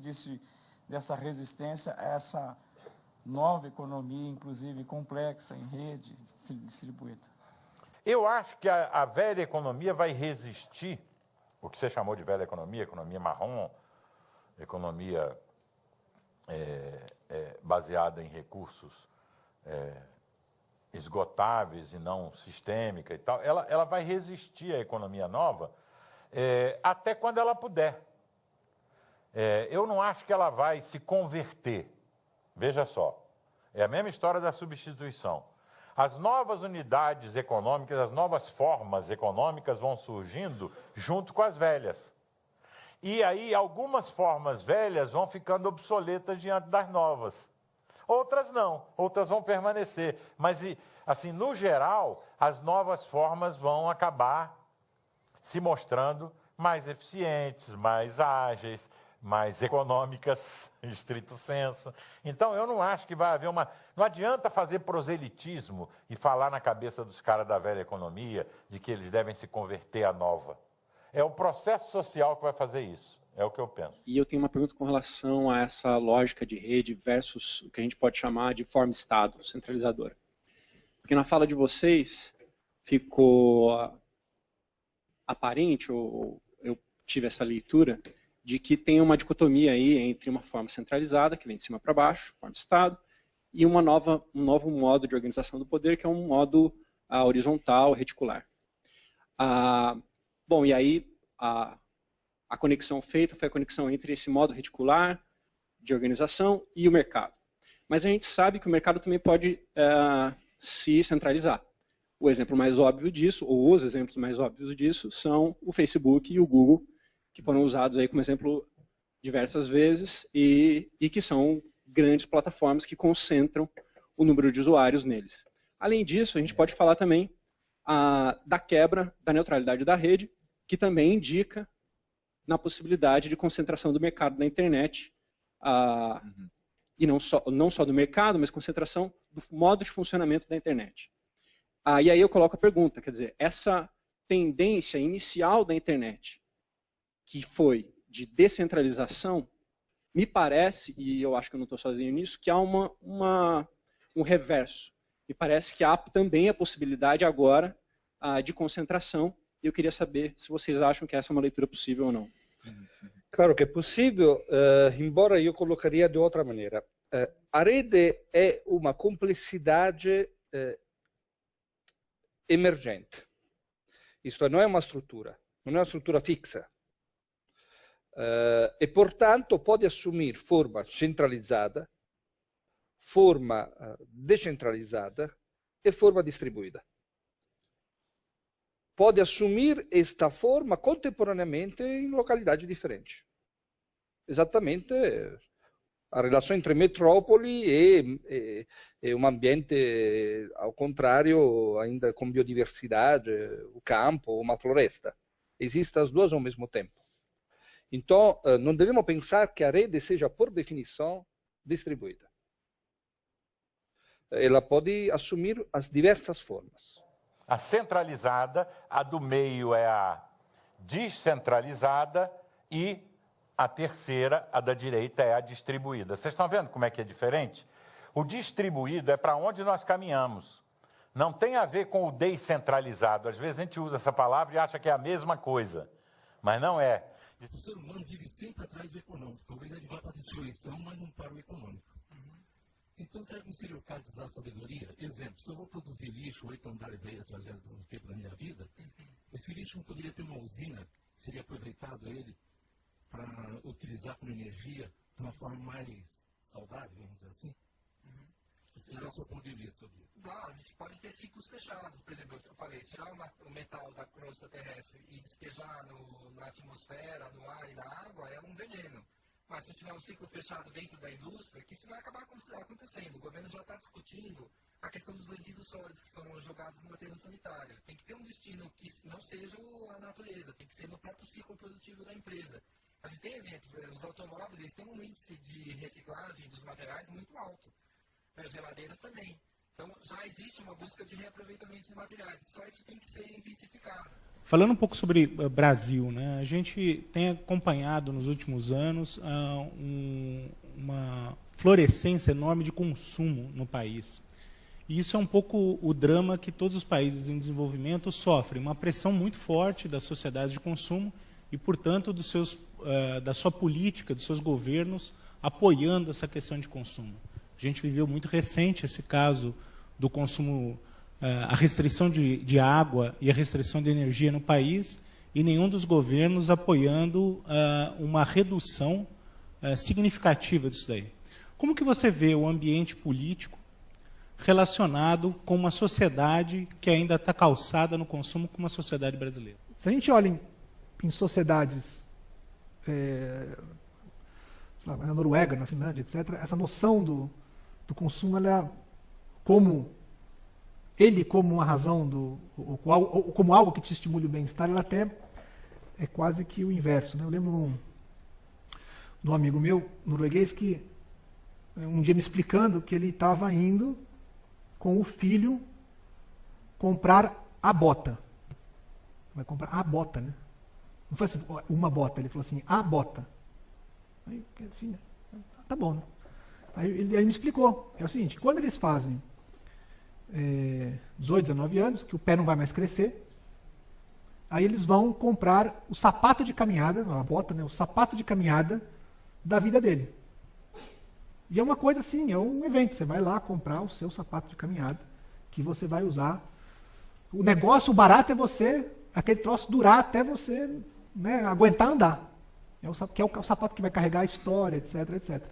dessa resistência a essa nova economia, inclusive complexa, em rede, distribuída? Eu acho que a velha economia vai resistir, o que você chamou de velha economia, economia marrom, economia baseada em recursos esgotáveis e não sistêmica e tal, ela vai resistir à economia nova até quando ela puder. Eu não acho que ela vai se converter. Veja só, é a mesma história da substituição. As novas unidades econômicas, as novas formas econômicas vão surgindo junto com as velhas. E aí algumas formas velhas vão ficando obsoletas diante das novas. Outras não, outras vão permanecer. Mas, assim, no geral, as novas formas vão acabar se mostrando mais eficientes, mais ágeis, mais econômicas, em estrito senso. Então, eu não acho que vai haver uma... Não adianta fazer proselitismo e falar na cabeça dos caras da velha economia de que eles devem se converter à nova. É o processo social que vai fazer isso. É o que eu penso. E eu tenho uma pergunta com relação a essa lógica de rede versus o que a gente pode chamar de forma-estado, centralizadora. Porque na fala de vocês ficou aparente, ou eu tive essa leitura, de que tem uma dicotomia aí entre uma forma centralizada, que vem de cima para baixo, forma-estado, e um novo modo de organização do poder, que é um modo horizontal, reticular. Bom, e aí a conexão feita foi a conexão entre esse modo reticular de organização e o mercado. Mas a gente sabe que o mercado também pode se centralizar. O exemplo mais óbvio disso, ou os exemplos mais óbvios disso, são o Facebook e o Google, que foram usados aí como exemplo diversas vezes e que são grandes plataformas que concentram o número de usuários neles. Além disso, a gente pode falar também da quebra da neutralidade da rede, que também indica na possibilidade de concentração do mercado da internet, e não só do mercado, mas concentração do modo de funcionamento da internet. E aí eu coloco a pergunta, quer dizer, essa tendência inicial da internet, que foi de descentralização, me parece, e eu acho que eu não estou sozinho nisso, que há um reverso. Me parece que há também a possibilidade agora de concentração, e eu queria saber se vocês acham que essa é uma leitura possível ou não. Claro que é possível, embora eu colocaria de outra maneira. A rede é uma complexidade emergente. Isto não é uma estrutura, não é uma estrutura fixa. E, portanto, pode assumir forma centralizada, forma descentralizada e forma distribuída. Pode assumir esta forma contemporaneamente em localidades diferentes. Exatamente a relação entre metrópoli e um ambiente, ao contrário, ainda com biodiversidade, o campo, uma floresta. Existem as duas ao mesmo tempo. Então, não devemos pensar que a rede seja, por definição, distribuída. Ela pode assumir as diversas formas. A centralizada, a do meio é a descentralizada e a terceira, a da direita, é a distribuída. Vocês estão vendo como é que é diferente? O distribuído é para onde nós caminhamos. Não tem a ver com o descentralizado. Às vezes a gente usa essa palavra e acha que é a mesma coisa, mas não é. O ser humano vive sempre atrás do econômico. Talvez ele vá para a destruição, mas não para o econômico. Então, será que não seria o caso de usar a sabedoria? Exemplo, se eu vou produzir lixo 8 andares aí através do tempo da minha vida, esse lixo não poderia ter uma usina, seria aproveitado ele para utilizar como energia de uma forma mais saudável, vamos dizer assim? Esse é o seu ponto de vista sobre isso. Não, a gente pode ter ciclos fechados. Por exemplo, eu falei, tirar o metal da crosta terrestre e despejar na atmosfera, no ar e na água é um veneno. Mas se tiver um ciclo fechado dentro da indústria, que isso vai acabar acontecendo. O governo já está discutindo a questão dos resíduos sólidos que são jogados no aterro sanitário. Tem que ter um destino que não seja a natureza, tem que ser no próprio ciclo produtivo da empresa. A gente tem exemplos, os automóveis eles têm um índice de reciclagem dos materiais muito alto. As geladeiras também. Então já existe uma busca de reaproveitamento de materiais. Só isso tem que ser intensificado. Falando um pouco sobre Brasil, né? A gente tem acompanhado nos últimos anos uma florescência enorme de consumo no país. E isso é um pouco o drama que todos os países em desenvolvimento sofrem, uma pressão muito forte das sociedades de consumo e, portanto, da sua política, dos seus governos, apoiando essa questão de consumo. A gente viveu muito recente esse caso do consumo, a restrição de água e a restrição de energia no país, e nenhum dos governos apoiando uma redução significativa disso daí. Como que você vê o ambiente político relacionado com uma sociedade que ainda está calçada no consumo como a sociedade brasileira? Se a gente olha em sociedades, na Noruega, na Finlândia, etc., essa noção do consumo, ela como uma razão, como algo que te estimule o bem-estar, ela até é quase que o inverso. Né? Eu lembro de um amigo meu, norueguês, que um dia me explicando que ele estava indo com o filho comprar a bota. Vai comprar a bota, né? Não foi assim, uma bota, ele falou assim, a bota. Aí, assim, né? Tá bom, né? Aí ele me explicou, é o seguinte, quando eles fazem 18, 19 anos, que o pé não vai mais crescer, aí eles vão comprar o sapato de caminhada, não a bota, né? O sapato de caminhada da vida dele. E é uma coisa assim, é um evento, você vai lá comprar o seu sapato de caminhada, que você vai usar. O negócio, o barato é você, aquele troço durar até você, né, aguentar andar. Que é o sapato que vai carregar a história, etc, etc.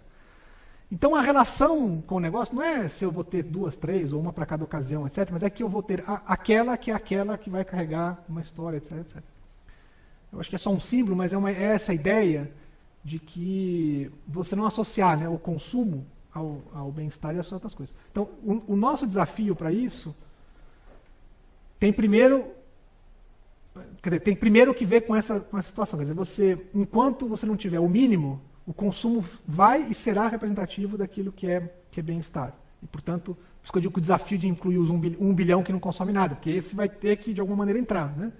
Então a relação com o negócio não é se eu vou ter 2, 3 ou uma para cada ocasião, etc, mas é que eu vou ter aquela que vai carregar uma história, etc, etc. Eu acho que é só um símbolo, mas é essa ideia de que você não associar, né, o consumo ao bem-estar e às outras coisas. Então, o nosso desafio para isso tem primeiro que ver com essa situação. Quer dizer, enquanto você não tiver o mínimo, o consumo vai e será representativo daquilo que é bem-estar. E, portanto, por isso que eu digo que o desafio de incluir os 1 bilhão que não consome nada, porque esse vai ter que, de alguma maneira, entrar. Né?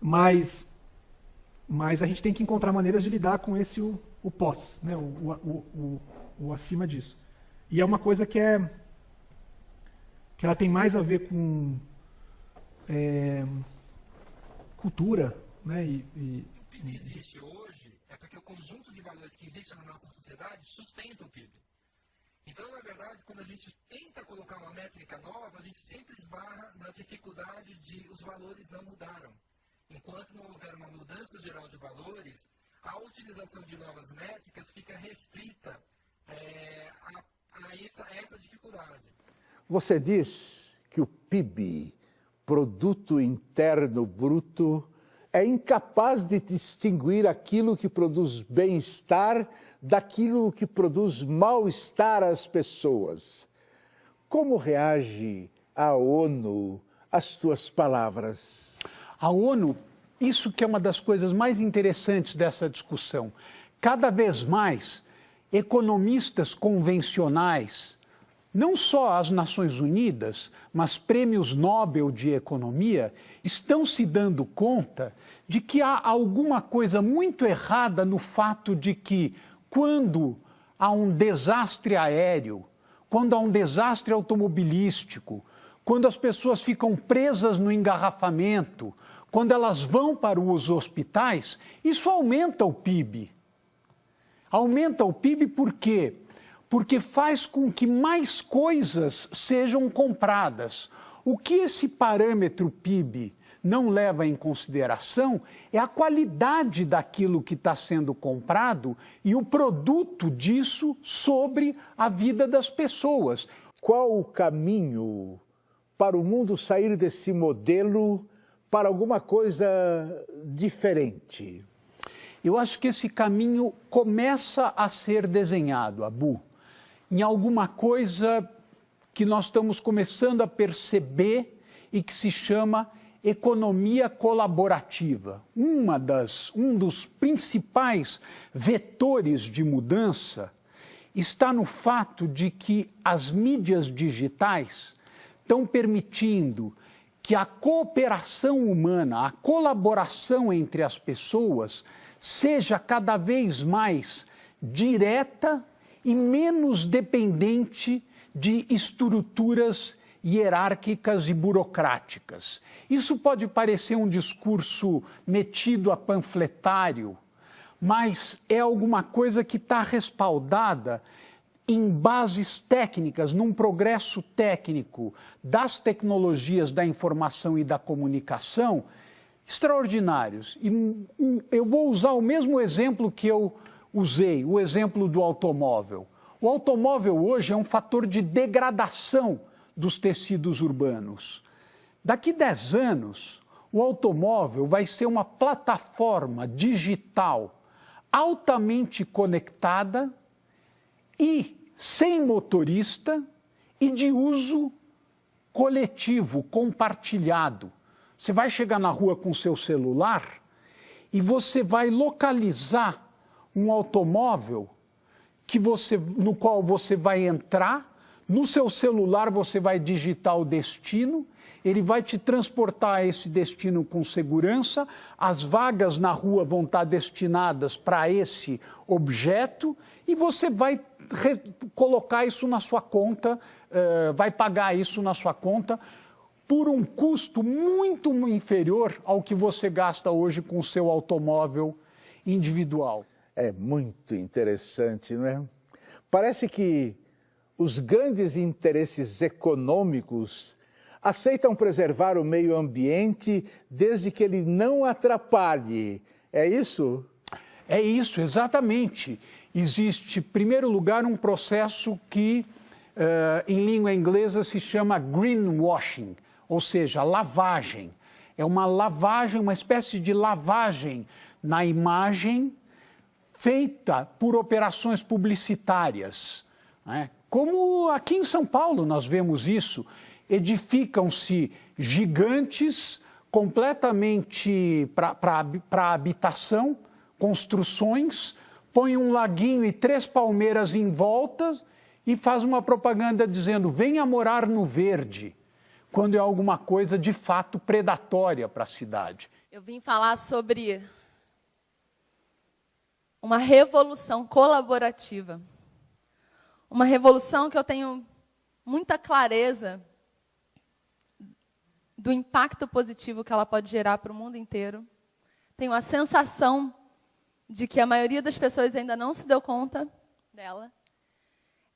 Mas a gente tem que encontrar maneiras de lidar com esse o pós, né? o acima disso. E é uma coisa que ela tem mais a ver com cultura, né? O PIB existe hoje é porque o conjunto de valores que existe na nossa sociedade sustenta o PIB. Então, na verdade, quando a gente tenta colocar uma métrica nova, a gente sempre esbarra na dificuldade de os valores não mudaram. Enquanto não houver uma mudança geral de valores, a utilização de novas métricas fica restrita a essa dificuldade. Você diz que o PIB, Produto Interno Bruto, é incapaz de distinguir aquilo que produz bem-estar daquilo que produz mal-estar às pessoas. Como reage a ONU às tuas palavras? A ONU, isso que é uma das coisas mais interessantes dessa discussão. Cada vez mais, economistas convencionais, não só as Nações Unidas, mas prêmios Nobel de Economia, estão se dando conta de que há alguma coisa muito errada no fato de que, quando há um desastre aéreo, quando há um desastre automobilístico, quando as pessoas ficam presas no engarrafamento, quando elas vão para os hospitais, isso aumenta o PIB. Aumenta o PIB por quê? Porque faz com que mais coisas sejam compradas. O que esse parâmetro PIB não leva em consideração é a qualidade daquilo que está sendo comprado e o produto disso sobre a vida das pessoas. Qual o caminho para o mundo sair desse modelo para alguma coisa diferente? Eu acho que esse caminho começa a ser desenhado, Abu, em alguma coisa que nós estamos começando a perceber e que se chama economia colaborativa. Um dos principais vetores de mudança está no fato de que as mídias digitais estão permitindo que a cooperação humana, a colaboração entre as pessoas, seja cada vez mais direta e menos dependente de estruturas hierárquicas e burocráticas. Isso pode parecer um discurso metido a panfletário, mas é alguma coisa que está respaldada em bases técnicas, num progresso técnico das tecnologias da informação e da comunicação extraordinários. E eu vou usar o mesmo exemplo que eu usei, o exemplo do automóvel. O automóvel hoje é um fator de degradação dos tecidos urbanos. Daqui 10 anos, o automóvel vai ser uma plataforma digital altamente conectada e sem motorista e de uso coletivo, compartilhado. Você vai chegar na rua com seu celular e você vai localizar um automóvel no qual você vai entrar, No seu celular você vai digitar o destino, ele vai te transportar a esse destino com segurança, as vagas na rua vão estar destinadas para esse objeto e você vai colocar isso na sua conta, vai pagar isso na sua conta por um custo muito inferior ao que você gasta hoje com o seu automóvel individual. É muito interessante, não é? Parece que os grandes interesses econômicos aceitam preservar o meio ambiente desde que ele não atrapalhe. É isso? É isso, exatamente. Existe, em primeiro lugar, um processo que, em língua inglesa, se chama greenwashing, ou seja, lavagem. É uma lavagem, uma espécie de lavagem na imagem feita por operações publicitárias, né? Como aqui em São Paulo nós vemos isso. Edificam-se gigantes completamente para habitação, construções, põe um laguinho e 3 palmeiras em volta e faz uma propaganda dizendo venha morar no verde, quando é alguma coisa de fato predatória para a cidade. Eu vim falar sobre uma revolução colaborativa. Uma revolução que eu tenho muita clareza do impacto positivo que ela pode gerar para o mundo inteiro. Tenho a sensação de que a maioria das pessoas ainda não se deu conta dela.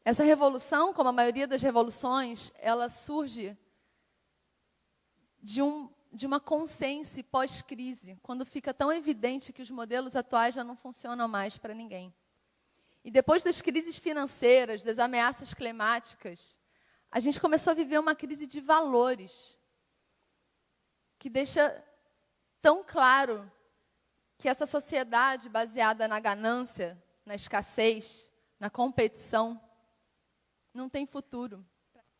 Essa revolução, como a maioria das revoluções, ela surge de uma consciência pós-crise, quando fica tão evidente que os modelos atuais já não funcionam mais para ninguém. E depois das crises financeiras, das ameaças climáticas, a gente começou a viver uma crise de valores, que deixa tão claro que essa sociedade baseada na ganância, na escassez, na competição, não tem futuro.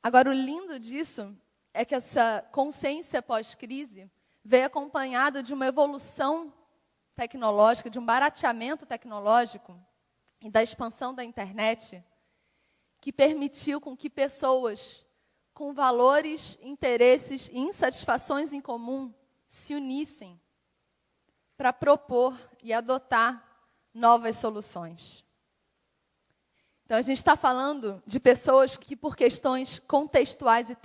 Agora, o lindo disso é que essa consciência pós-crise veio acompanhada de uma evolução tecnológica, de um barateamento tecnológico e da expansão da internet, que permitiu com que pessoas com valores, interesses e insatisfações em comum se unissem para propor e adotar novas soluções. Então, a gente está falando de pessoas que, por questões contextuais e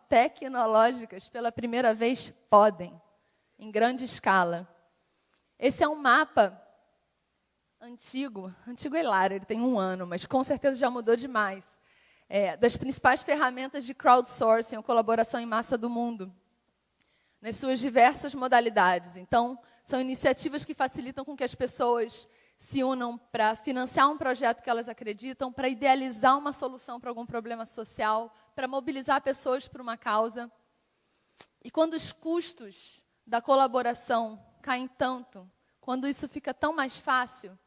tecnológicas, pela primeira vez, podem, em grande escala. Esse é um mapa antigo é hilário, ele tem 1 ano, mas com certeza já mudou demais. Das principais ferramentas de crowdsourcing, ou colaboração em massa do mundo, nas suas diversas modalidades. Então, são iniciativas que facilitam com que as pessoas se unam para financiar um projeto que elas acreditam, para idealizar uma solução para algum problema social, para mobilizar pessoas para uma causa. E quando os custos da colaboração caem tanto, quando isso fica tão mais fácil,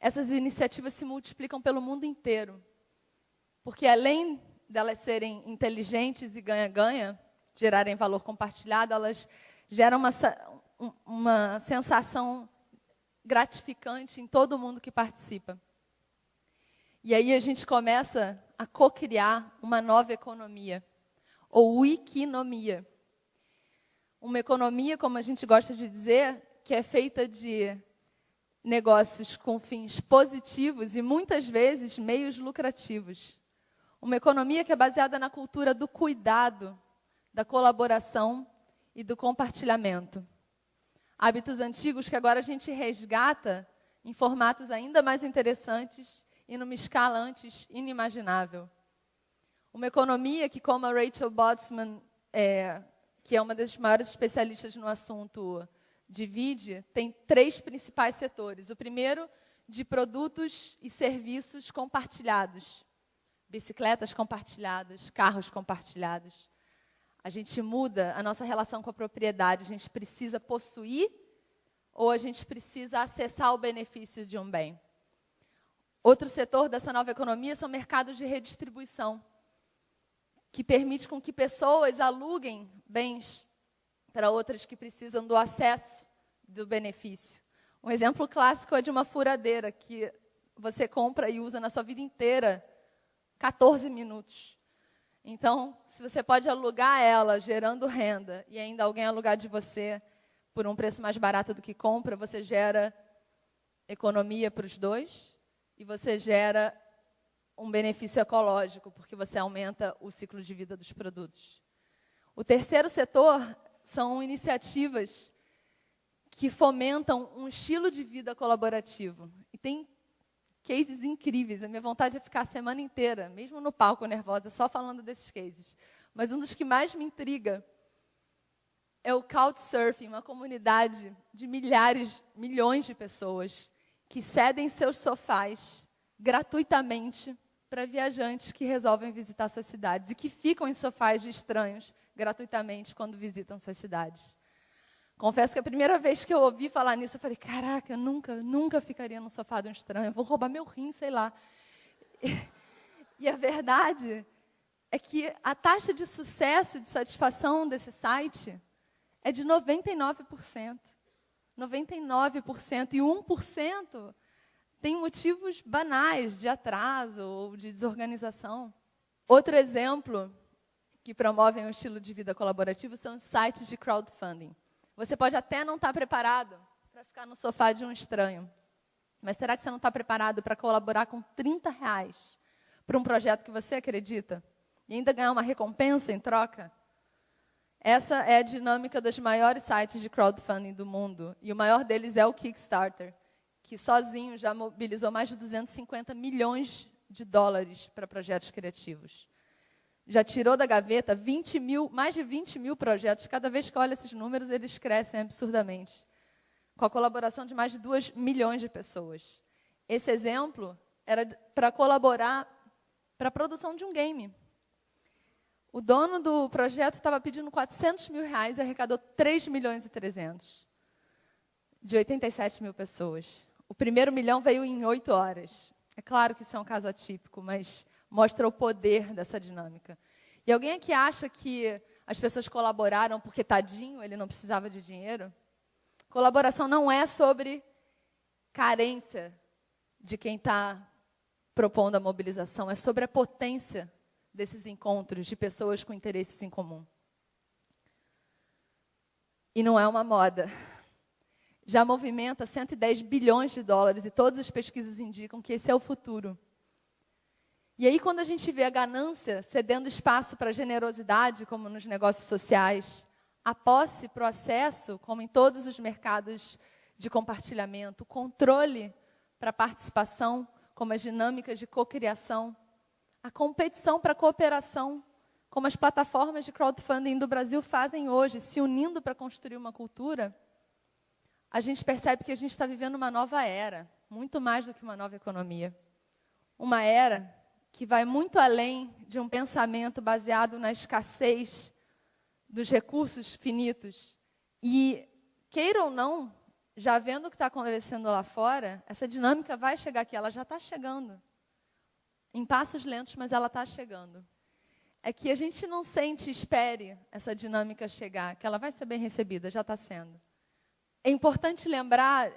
essas iniciativas se multiplicam pelo mundo inteiro. Porque além delas serem inteligentes e ganha-ganha, gerarem valor compartilhado, elas geram uma sensação gratificante em todo mundo que participa. E aí a gente começa a co-criar uma nova economia, ou wikinomia. Uma economia, como a gente gosta de dizer, que é feita de negócios com fins positivos e, muitas vezes, meios lucrativos. Uma economia que é baseada na cultura do cuidado, da colaboração e do compartilhamento. Hábitos antigos que agora a gente resgata em formatos ainda mais interessantes e numa escala antes inimaginável. Uma economia que, como a Rachel Botsman, que é uma das maiores especialistas no assunto, divide, tem 3 principais setores. O primeiro, de produtos e serviços compartilhados. Bicicletas compartilhadas, carros compartilhados. A gente muda a nossa relação com a propriedade. A gente precisa possuir ou a gente precisa acessar o benefício de um bem. Outro setor dessa nova economia são mercados de redistribuição, que permite com que pessoas aluguem bens para outras que precisam do acesso do benefício. Um exemplo clássico é de uma furadeira que você compra e usa na sua vida inteira 14 minutos. Então, se você pode alugar ela, gerando renda, e ainda alguém alugar de você por um preço mais barato do que compra, você gera economia para os dois e você gera um benefício ecológico, porque você aumenta o ciclo de vida dos produtos. O terceiro setor são iniciativas que fomentam um estilo de vida colaborativo. E tem cases incríveis. A minha vontade é ficar a semana inteira, mesmo no palco nervosa, só falando desses cases. Mas um dos que mais me intriga é o Couchsurfing, uma comunidade de milhões de pessoas que cedem seus sofás gratuitamente para viajantes que resolvem visitar suas cidades e que ficam em sofás de estranhos gratuitamente quando visitam suas cidades. Confesso que a primeira vez que eu ouvi falar nisso, eu falei, caraca, eu nunca ficaria no sofá de um estranho, eu vou roubar meu rim, sei lá. E a verdade é que a taxa de sucesso e de satisfação desse site é de 99%. 99%. E 1% tem motivos banais de atraso ou de desorganização. Outro exemplo que promovem um estilo de vida colaborativo são os sites de crowdfunding. Você pode até não estar preparado para ficar no sofá de um estranho, mas será que você não está preparado para colaborar com R$30 para um projeto que você acredita e ainda ganhar uma recompensa em troca? Essa é a dinâmica dos maiores sites de crowdfunding do mundo, e o maior deles é o Kickstarter, que sozinho já mobilizou mais de 250 milhões de dólares para projetos criativos. Já tirou da gaveta mais de 20 mil projetos. Cada vez que eu olho esses números, eles crescem absurdamente, com a colaboração de mais de 2 milhões de pessoas. Esse exemplo era para colaborar para a produção de um game. O dono do projeto estava pedindo R$400 mil e arrecadou 3 milhões e 300, de 87 mil pessoas. O primeiro milhão veio em 8 horas. É claro que isso é um caso atípico, mas mostra o poder dessa dinâmica. E alguém aqui acha que as pessoas colaboraram porque, tadinho, ele não precisava de dinheiro? Colaboração não é sobre carência de quem está propondo a mobilização, é sobre a potência desses encontros de pessoas com interesses em comum. E não é uma moda. Já movimenta 110 bilhões de dólares e todas as pesquisas indicam que esse é o futuro. E aí, quando a gente vê a ganância cedendo espaço para a generosidade, como nos negócios sociais, a posse para o acesso, como em todos os mercados de compartilhamento, o controle para a participação, como as dinâmicas de cocriação, a competição para a cooperação, como as plataformas de crowdfunding do Brasil fazem hoje, se unindo para construir uma cultura, a gente percebe que a gente está vivendo uma nova era, muito mais do que uma nova economia. Uma era que vai muito além de um pensamento baseado na escassez dos recursos finitos. E, queira ou não, já vendo o que está acontecendo lá fora, essa dinâmica vai chegar aqui, ela já está chegando. Em passos lentos, mas ela está chegando. É que a gente não sente e espere essa dinâmica chegar, que ela vai ser bem recebida, já está sendo. É importante lembrar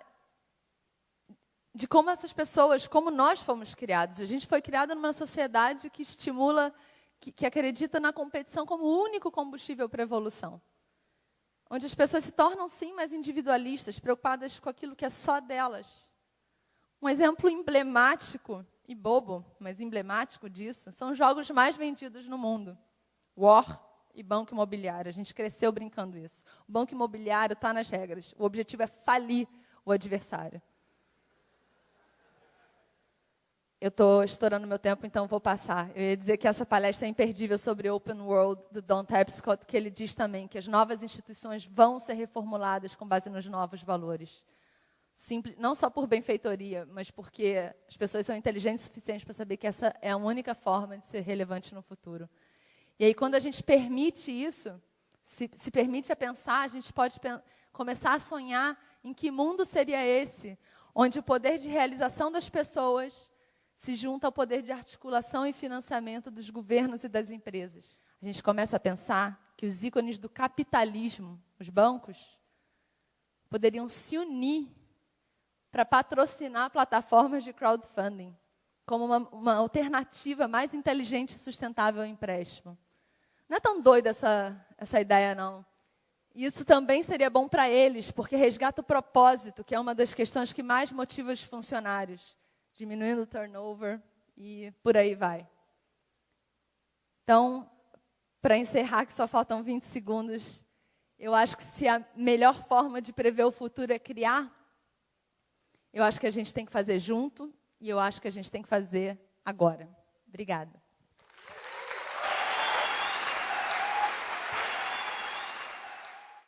de como essas pessoas, como nós fomos criados. A gente foi criado numa sociedade que estimula, que acredita na competição como o único combustível para a evolução. Onde as pessoas se tornam, sim, mais individualistas, preocupadas com aquilo que é só delas. Um exemplo emblemático e bobo, mas emblemático disso, são os jogos mais vendidos no mundo. War e Banco Imobiliário. A gente cresceu brincando isso. O Banco Imobiliário está nas regras. O objetivo é falir o adversário. Eu estou estourando meu tempo, então vou passar. Eu ia dizer que essa palestra é imperdível sobre Open World, do Don Tapscott, que ele diz também que as novas instituições vão ser reformuladas com base nos novos valores. Simples, não só por benfeitoria, mas porque as pessoas são inteligentes o suficiente para saber que essa é a única forma de ser relevante no futuro. E aí, quando a gente permite isso, se permite a pensar, a gente pode começar a sonhar em que mundo seria esse, onde o poder de realização das pessoas se junta ao poder de articulação e financiamento dos governos e das empresas. A gente começa a pensar que os ícones do capitalismo, os bancos, poderiam se unir para patrocinar plataformas de crowdfunding como uma alternativa mais inteligente e sustentável ao empréstimo. Não é tão doida essa ideia, não. Isso também seria bom para eles, porque resgata o propósito, que é uma das questões que mais motiva os funcionários, diminuindo o turnover e por aí vai. Então, para encerrar, que só faltam 20 segundos, eu acho que se a melhor forma de prever o futuro é criar, eu acho que a gente tem que fazer junto e eu acho que a gente tem que fazer agora. Obrigada.